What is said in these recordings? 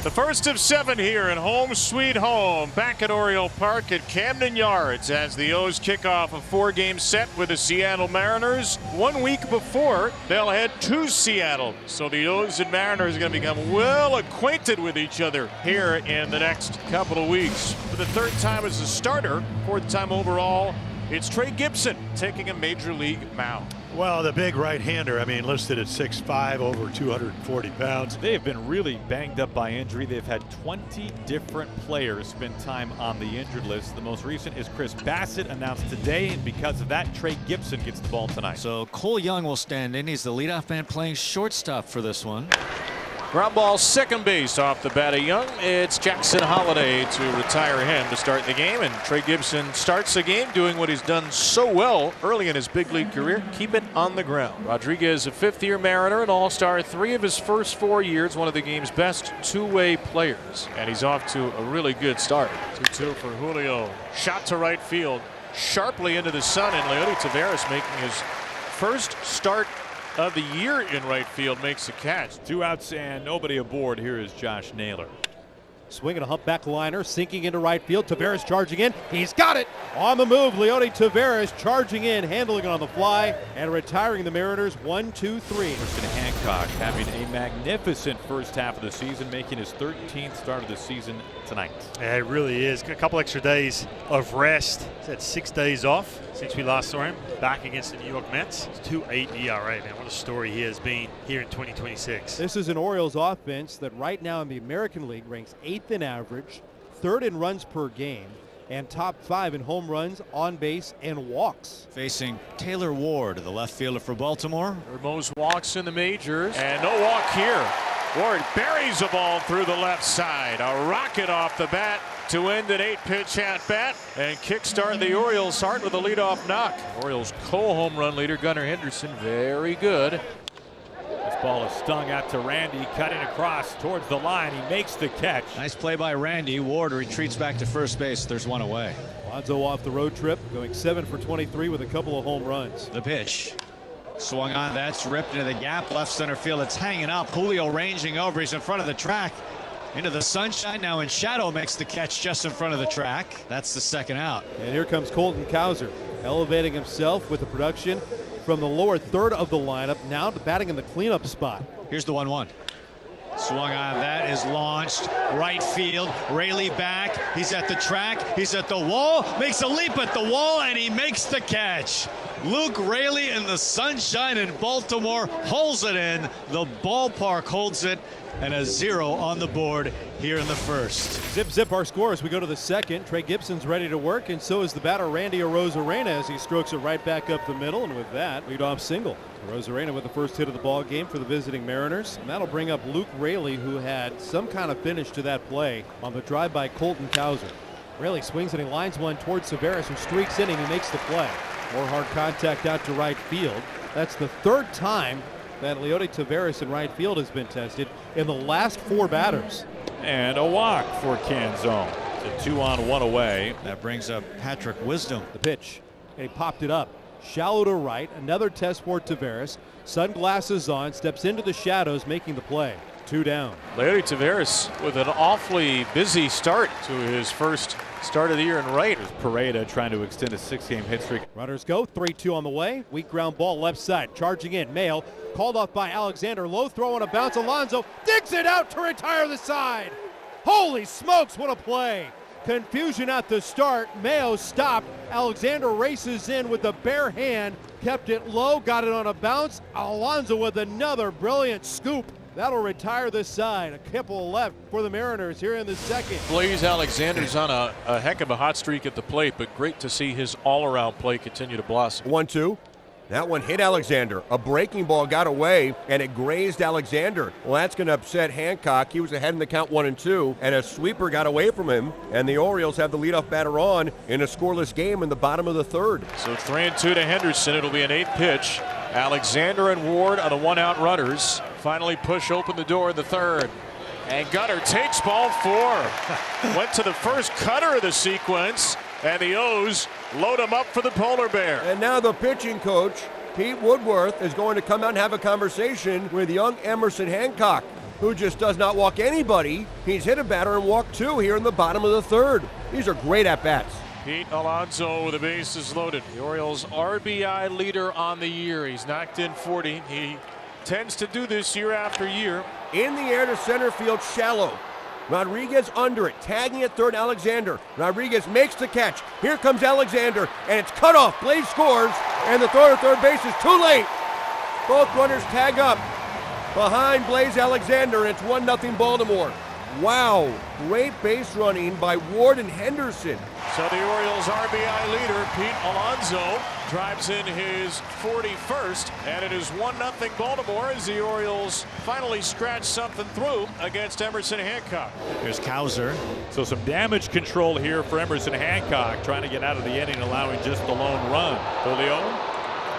The first of 7 here in home sweet home back at Oriole Park at Camden Yards as the O's kick off a 4-game set with the Seattle Mariners. 1 week before, they'll head to Seattle. So the O's and Mariners are going to become well acquainted with each other here in the next couple of weeks. For the 3rd time as a starter, 4th time overall, it's Trey Gibson taking a major league mound. Well, the big right-hander, listed at 6'5", over 240 pounds. They have been really banged up by injury. They've had 20 different players spend time on the injured list. The most recent is Chris Bassett, announced today, and because of that, Trey Gibson gets the ball tonight. So Cole Young will stand in. He's the leadoff man playing shortstop for this one. Ground ball second base off the bat of Young. It's Jackson Holliday to retire him to start the game, and Trey Gibson starts the game doing what he's done so well early in his big league career, keep it on the ground. Rodriguez, a 5th-year Mariner, an all-star 3 of his first 4 years, one of the game's best two-way players, and he's off to a really good start. 2-2 for Julio. Shot to right field, sharply into the sun, and Leody Taveras making his first start of the year in right field makes a catch. 2 outs and nobody aboard. Here is Josh Naylor. Swinging a humpback liner, sinking into right field. Taveras charging in. He's got it on the move. Leody Taveras charging in, handling it on the fly, and retiring the Mariners 1-2-3. Christian Hancock having a magnificent first half of the season, making his 13th start of the season tonight. Yeah, it really is. A couple extra days of rest. He's had 6 days off since we last saw him back against the New York Mets. It's 2.8 ERA, man. What a story he has been here in 2026. This is an Orioles offense that right now in the American League ranks 8th in average, 3rd in runs per game, and top 5 in home runs, on base, and walks. Facing Taylor Ward, the left fielder for Baltimore. Most walks in the majors, and no walk here. Ward buries a ball through the left side. A rocket off the bat to end an 8-pitch at-bat and kickstart the Orioles start with a leadoff knock. Orioles co-home run leader Gunnar Henderson, very good. This ball is stung out to Randy, cutting across towards the line. He makes the catch. Nice play by Randy. Ward retreats back to first base. There's one away. Alonso off the road trip, going 7 for 23 with a couple of home runs. The pitch. Swung on, that's ripped into the gap, left center field. It's hanging up. Julio ranging over. He's in front of the track. Into the sunshine, now in shadow, makes the catch just in front of the track. That's the 2nd out. And here comes Colton Cowser, elevating himself with the production from the lower 3rd of the lineup, now batting in the cleanup spot. Here's the 1-1. Swung on, that is launched. Right field, Raley back. He's at the track, he's at the wall, makes a leap at the wall, and he makes the catch. Luke Raley in the sunshine in Baltimore holds it in. The ballpark holds it, and a 0 on the board here in the 1st. Zip, zip our score as we go to the 2nd. Trey Gibson's ready to work, and so is the batter Randy Arozarena as he strokes it right back up the middle, and with that, leadoff single. Arozarena with the first hit of the ball game for the visiting Mariners, and that'll bring up Luke Raley, who had some kind of finish to that play on the drive by Colton Cowser. Raley swings and he lines one towards Taveras, who streaks in and he makes the play. More hard contact out to right field. That's the 3rd time that Leody Taveras in right field has been tested in the last 4 batters. And a walk for Canzone. It's a 2-on-1 away. That brings up Patrick Wisdom. The pitch, and he popped it up. Shallow to right, another test for Taveras. Sunglasses on, steps into the shadows, making the play. 2 down. Leody Taveras with an awfully busy start to his first start of the year in right. Pareda trying to extend a 6-game hit streak. Runners go, 3-2 on the way. Weak ground ball left side, charging in. Mayo called off by Alexander. Low throw on a bounce. Alonso digs it out to retire the side. Holy smokes, what a play. Confusion at the start. Mayo stopped. Alexander races in with the bare hand, kept it low, got it on a bounce. Alonso with another brilliant scoop. That'll retire this side. A couple left for the Mariners here in the 2nd. Blaze Alexander's on a heck of a hot streak at the plate, but great to see his all-around play continue to blossom. 1-2. That one hit Alexander. A breaking ball got away, and it grazed Alexander. Well, that's going to upset Hancock. He was ahead in the count 1-2, and a sweeper got away from him, and the Orioles have the leadoff batter on in a scoreless game in the bottom of the 3rd. So 3-2 to Henderson. It'll be an 8th pitch. Alexander and Ward on the 1-out runners. Finally push open the door in the 3rd. And Gunnar takes ball 4. Went to the first cutter of the sequence, and the O's load him up for the polar bear. And now the pitching coach, Pete Woodworth, is going to come out and have a conversation with young Emerson Hancock. who just does not walk anybody. He's hit a batter and walked 2 here in the bottom of the 3rd. These are great at-bats. Pete Alonso with the bases loaded. The Orioles RBI leader on the year. He's knocked in 40. He tends to do this year after year. In the air to center field, shallow. Rodriguez under it, tagging at third, Alexander. Rodriguez makes the catch. Here comes Alexander, and it's cut off. Blaze scores, and the throw to third base is too late. Both runners tag up behind Blaze Alexander, and it's 1-0 Baltimore. Wow, great base running by Ward and Henderson. So the Orioles RBI leader, Pete Alonso, drives in his 41st, and it is 1-0 Baltimore as the Orioles finally scratch something through against Emerson Hancock. Here's Cowser. So some damage control here for Emerson Hancock, trying to get out of the inning, allowing just the lone run. Julio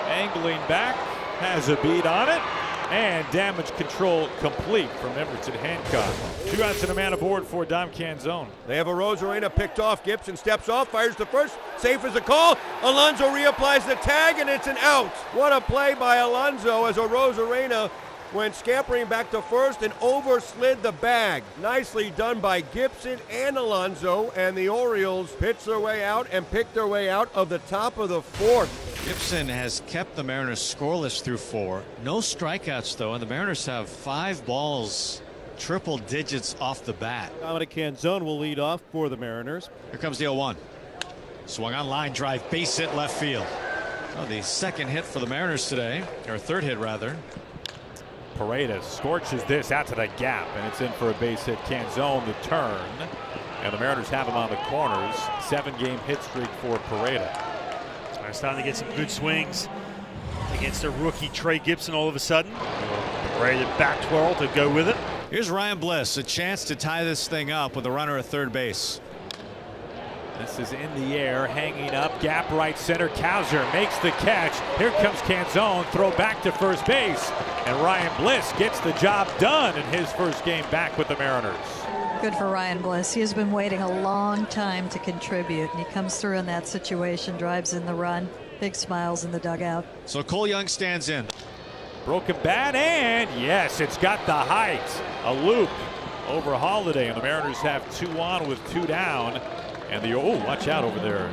angling back, has a beat on it, and damage control complete from Emerson Hancock. 2 outs and a man aboard for Dom Canzone. They have a Rosarena picked off. Gibson steps off, fires the first. Safe as a call. Alonso reapplies the tag, and it's an out. What a play by Alonso as a Rosarena went scampering back to first and overslid the bag. Nicely done by Gibson and Alonso, and the Orioles pitch their way out and pick their way out of the top of the 4th. Gibson has kept the Mariners scoreless through 4. No strikeouts, though, and the Mariners have 5 balls, triple digits off the bat. Dominic Canzone will lead off for the Mariners. Here comes the 0-1. Swung on line drive, base hit left field. Oh, the 2nd hit for the Mariners today, or 3rd hit rather. Paredes scorches this out to the gap, and it's in for a base hit. Canzone the turn, and the Mariners have him on the corners. 7-game hit streak for Paredes. Starting to get some good swings against a rookie Trey Gibson all of a sudden. Ready to back twirl to go with it. Here's Ryan Bliss, a chance to tie this thing up with a runner at third base. This is in the air, hanging up, gap right center. Cowser makes the catch. Here comes Canzone, throw back to first base, and Ryan Bliss gets the job done in his first game back with the Mariners. Good for Ryan Bliss. He has been waiting a long time to contribute, and he comes through in that situation, drives in the run, big smiles in the dugout. So Cole Young stands in. Broken bat, and yes, it's got the height. A loop over Holiday, and the Mariners have 2 on with 2 down. And watch out over there.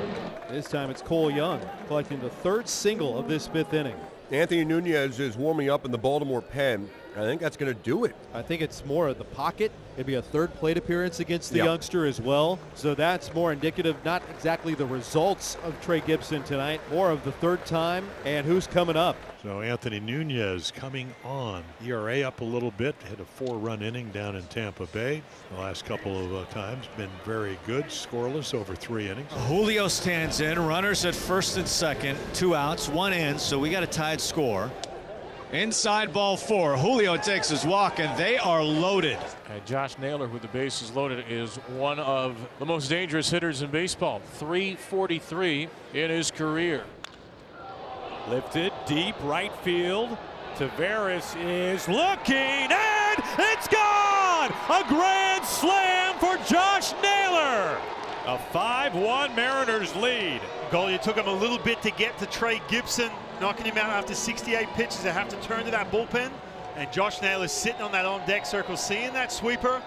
This time it's Cole Young collecting the 3rd single of this 5th inning. Anthony Nunez is warming up in the Baltimore pen. I think that's going to do it. I think it's more of the pocket. It'd be a 3rd plate appearance against the youngster as well. So that's more indicative, not exactly the results of Trey Gibson tonight, more of the 3rd time and who's coming up. So Anthony Nunez coming on. ERA up a little bit, hit a 4-run inning down in Tampa Bay. The last couple of times been very good, scoreless over 3 innings. Julio stands in, runners at first and second, 2 outs, 1 in, so we got a tied score. Inside ball 4. Julio takes his walk, and they are loaded. And Josh Naylor, with the bases loaded, is one of the most dangerous hitters in baseball. .343 in his career. Lifted deep right field. Taveras is looking, and it's gone! A grand slam for Josh Naylor. A 5-1 Mariners lead. Goal, it took him a little bit to get to Trey Gibson, knocking him out after 68 pitches. They have to turn to that bullpen, and Josh Naylor sitting on that on-deck circle, seeing that sweeper,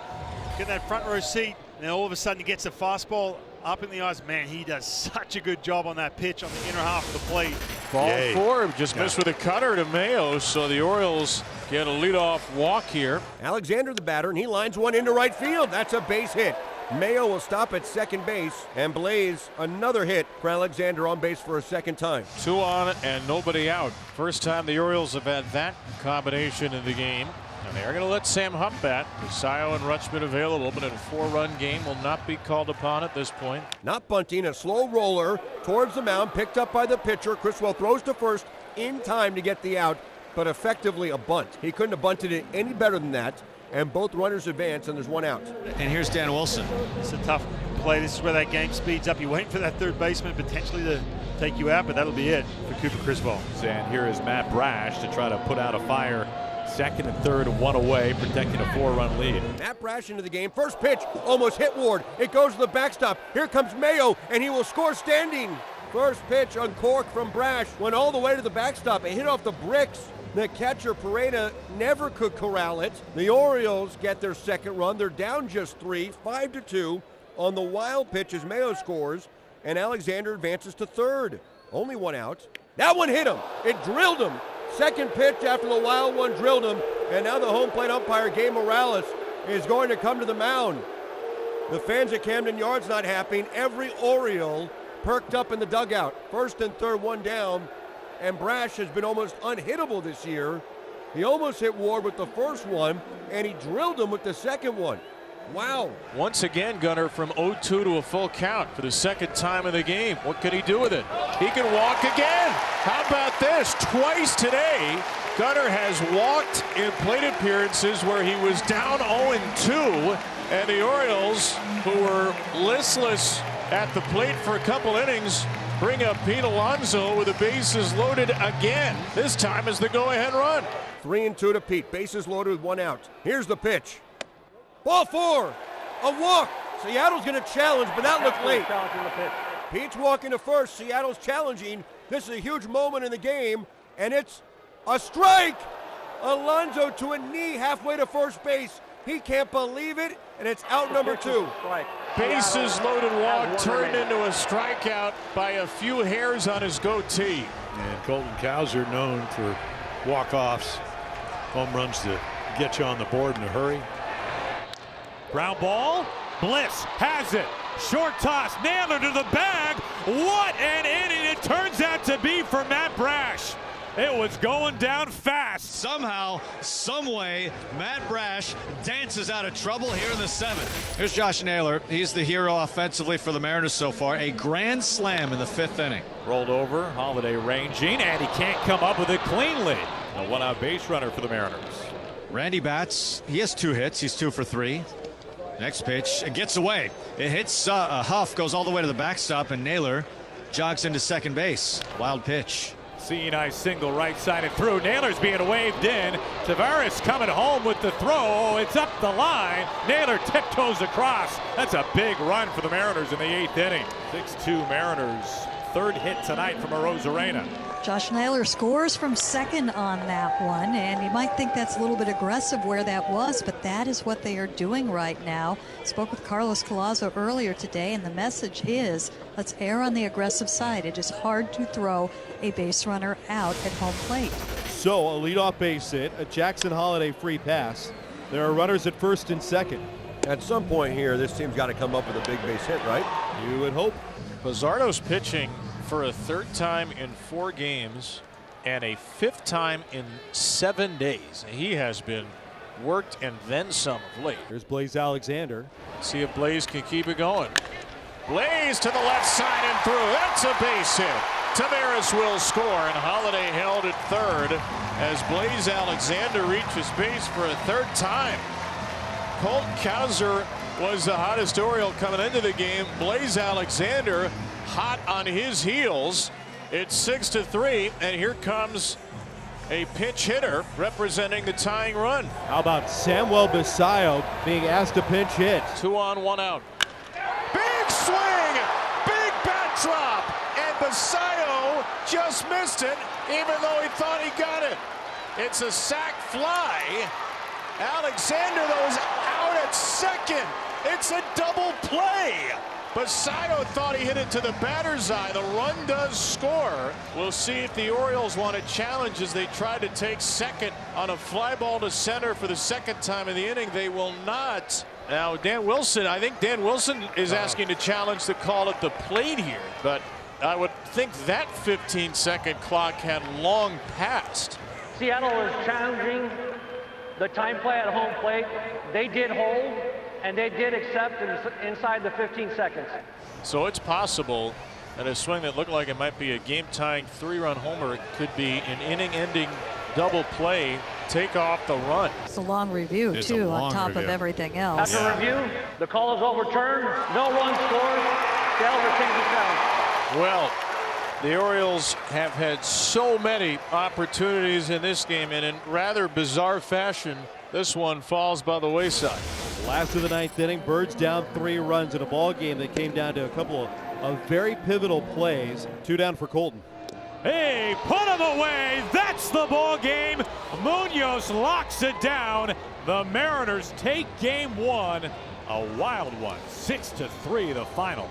get that front row seat, and all of a sudden he gets a fastball up in the eyes. Man, he does such a good job on that pitch on the inner half of the plate. Ball 4, just missed with a cutter to Mayo, so the Orioles get a leadoff walk here. Alexander the batter, and he lines one into right field. That's a base hit. Mayo will stop at second base, and Blaze another hit for Alexander on base for a 2nd time. 2 on and nobody out. First time the Orioles have had that combination in the game. And they are going to let Sam Hupp bat. Sayo and Rutschman available, but in a 4-run game will not be called upon at this point. Not bunting, a slow roller towards the mound, picked up by the pitcher. Criswell throws to first in time to get the out, but effectively a bunt. He couldn't have bunted it any better than that, and both runners advance, and there's 1 out. And here's Dan Wilson. It's a tough play. This is where that game speeds up. You're waiting for that 3rd baseman potentially to take you out, but that'll be it for Cooper Criswell. And here is Matt Brash to try to put out a fire. 2nd and 3rd, 1 away, protecting a 4-run lead. Matt Brash into the game. First pitch, almost hit Ward. It goes to the backstop. Here comes Mayo, and he will score standing. First pitch uncorked from Brash. Went all the way to the backstop. It hit off the bricks. The catcher, Pereda, never could corral it. The Orioles get their second run. They're down just 3, 5-2 on the wild pitch as Mayo scores, and Alexander advances to third. Only one out. That one hit him. It drilled him. Second pitch after the wild one drilled him, and now the home plate umpire, Gabe Morales, is going to come to the mound. The fans at Camden Yards not happy. Every Oriole perked up in the dugout. First and third, one down. And Brash has been almost unhittable this year. He almost hit Ward with the first one, and he drilled him with the second one. Wow. Once again, Gunnar, from 0-2 to a full count for the second time in the game. What can he do with it? He can walk again. How about this? Twice today, Gunnar has walked in plate appearances where he was down 0-2, and the Orioles, who were listless at the plate for a couple innings, bring up Pete Alonso with the bases loaded again. This time is the go-ahead run. 3-2 to Pete. Bases loaded with one out. Here's the pitch. Ball 4. A walk. Seattle's going to challenge, but that looked late. Pete's walking to first. Seattle's challenging. This is a huge moment in the game, and it's a strike. Alonso to a knee halfway to first base. He can't believe it, and it's out number 2. Bases loaded walk turned into a strikeout by a few hairs on his goatee. And Colton Cowser, known for walk-offs, home runs to get you on the board in a hurry. Ground ball. Bliss has it. Short toss. Naylor to the bag. What an inning it turns out to be for Matt Brash. It was going down fast. Somehow, some way, Matt Brash dances out of trouble here in the 7th. Here's Josh Naylor. He's the hero offensively for the Mariners so far. A grand slam in the 5th inning. Rolled over. Holiday ranging, and he can't come up with it cleanly. A one-out base runner for the Mariners. Randy bats. He has 2 hits. He's 2 for 3. Next pitch. It gets away. It hits Huff, goes all the way to the backstop, and Naylor jogs into second base. Wild pitch. Seeing single right side and through. Naylor's being waved in. Tavares coming home with the throw. It's up the line. Naylor tiptoes across. That's a big run for the Mariners in the 8th inning. 6-2 Mariners. 3rd hit tonight from Arozarena. Josh Naylor scores from second on that one, and you might think that's a little bit aggressive where that was, but that is what they are doing right now. Spoke with Carlos Collazo earlier today, and the message is, let's err on the aggressive side. It is hard to throw a base runner out at home plate. So a leadoff base hit, a Jackson Holiday free pass. There are runners at first and second. At some point here, this team's got to come up with a big base hit, right? You would hope. Pizzardo's pitching for a 3rd time in 4 games and a 5th time in 7 days. He has been worked and then some of late. Here's Blaze Alexander. See if Blaze can keep it going. Blaze to the left side and through. That's a base hit. Tavares will score, and Holiday held at 3rd as Blaze Alexander reaches base for a 3rd time. Colton Cowser was the hottest Oriole coming into the game. Blaze Alexander hot on his heels. It's 6-3, and here comes a pinch hitter representing the tying run. How about Samuel Basayo being asked to pinch hit? 2 on, 1 out. Big swing, big bat drop, and Basayo just missed it, even though he thought he got it. It's a sac fly. Alexander, though, is out at second. It's a double play. Basayo thought he hit it to the batter's eye. The run does score. We'll see if the Orioles want to challenge as they try to take second on a fly ball to center for the 2nd time in the inning. They will not. Now, Dan Wilson, I think Dan Wilson is asking to challenge the call at the plate here, but I would think that 15-second clock had long passed. Seattle is challenging the time play at home plate. They did hold, and they did accept inside the 15 seconds. So it's possible that a swing that looked like it might be a game-tying 3-run homer could be an inning-ending double play, take off the run. It's a long review, too, on top of everything else. After review, the call is overturned. No run scored. Seattle retains the challenge. Well, the Orioles have had so many opportunities in this game, and in rather bizarre fashion, this one falls by the wayside. Last of the 9th inning, Birds down 3 runs in a ball game that came down to a couple of very pivotal plays. 2 down for Colton. He put him away. That's the ball game. Munoz locks it down. The Mariners take game one. A wild one. 6-3 the final.